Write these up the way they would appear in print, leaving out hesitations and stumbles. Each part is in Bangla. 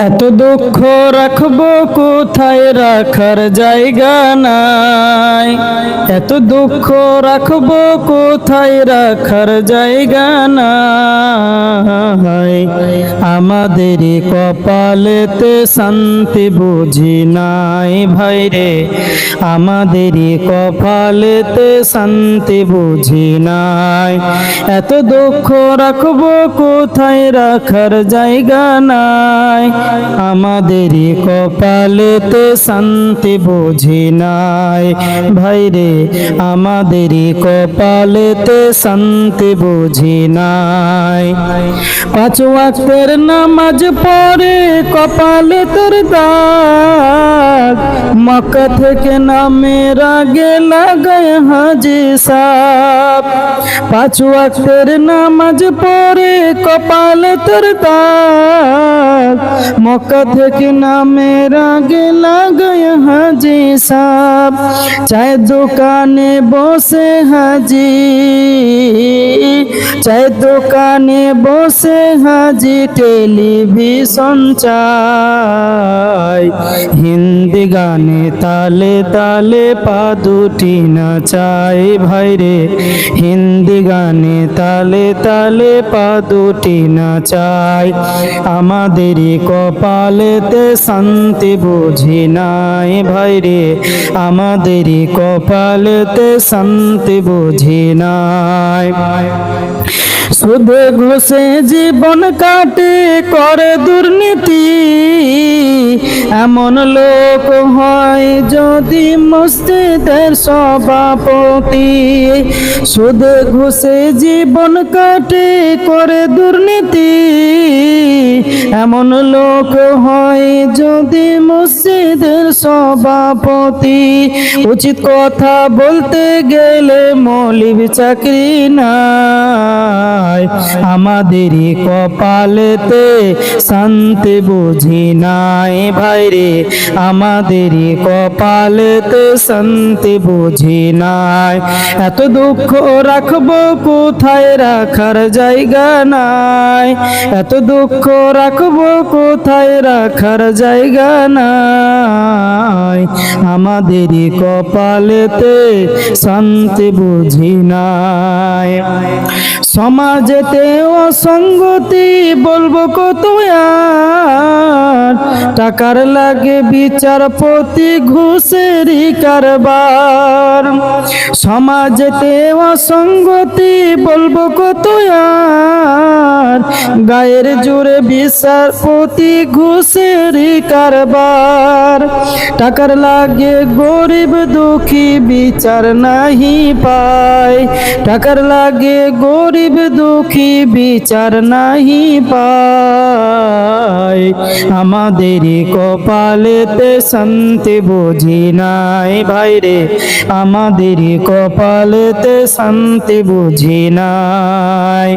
এত দুঃখ রাখবো কোথায়, রাখার জায়গা নাই। এত দুঃখ রাখবো কোথায়, রাখার জায়গা নাই। আমাদের কপালেতে শান্তি বুঝি নাই ভাইরে, আমাদের কপালেতে শান্তি বুঝি নাই। এত দুঃখ রাখবো কোথায়, রাখার জায়গা নাই। আমাদের কপালেতে শান্তি বুঝি নাই ভাইরে, আমাদের কপালেতে শান্তি বুঝি নাই। পাঁচ ওয়াক্তের নামাজ পড়ে কপালে তোর দাগ, মক্কা থেকে নামের আগে লাগায় হাজি সাপ। পাঁচ ওয়াক্তের নামাজ পড়ে কপালে তোর দাগ, মক্কা থেকে নামের আগে লাগায় হাজি সাপ। চায়ের দোকানে বসে হাজি, চায়ের দোকানে বসে হাজি টেলিভিশন চায়। হিন্দি গানে তালে তালে পা দুটি নাচাই ভাইরে, হিন্দি গানে তালে তালে পা দুটি নাচাই। আমাদের কপালেতে শান্তি বুঝি নাই ভাইরে, আমাদের কপালেতে শান্তি বুঝি নাই। সুদে ঘুষে জীবন কাটে করে দুর্নীতি, এমন লোক হয় যদি মসজিদের সভাপতি। সুদে ঘুষে জীবন কাটে করে দুর্নীতি, এমন লোক হয় যদি মসজিদের সভাপতি। উচিত কথা বলতে গেলে মৌলবি চাকরি নাই, আমাদের কপালেতে শান্তি বুঝি নাই ভাইরে, আমাদের কপালেতে শান্তি বুঝি নাই। এত দুঃখ রাখবো কোথায়, রাখার জায়গা নাই। এত দুঃখ রাখবো কোথায়, রাখার জায়গা নাই। আমাদের কপালেতে শান্তি বুঝি নাই। সমাজেতে অসঙ্গতি বলবো কত আর, টাকার লাগে বিচারপতি ঘুষেরই কারবার। সমাজেতে অসঙ্গতি বলবো কত আর, গায়ের জোরে বিচারপতি ঘুষেরই কারবার। টাকার লাগে গরিব দুঃখী বিচার নাহি পায়, টাকার লাগে গরিব দুঃখী বিচার নাহি পায়। আমাদের কপালেতে শান্তি বুঝি নাই ভাইরে, আমাদের কপালেতে শান্তি বুঝি নাই।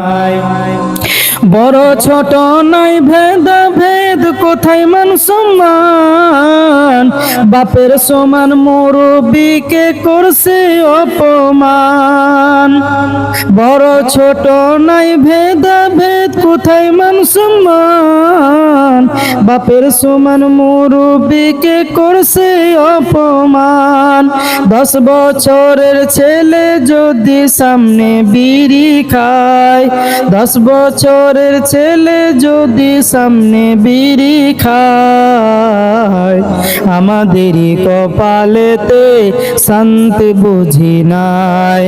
বড় ছোট নাই ভেদাভেদ, কোথায় মান সম্মান। বাপের সমান মুরব্বিকে করছে অপমান। বড় ছোট নাই ভেদাভেদ, কোথায় মান সম্মান। বাপের সমান মুরব্বিকে করছে অপমান। 10 বছরের ছেলে যদি সামনে বিড়ি খায়, 10 বছরের ছেলে যদি সামনে বিড়ি খায়। আমাদের কপালেতে শান্তি বুঝি নাই।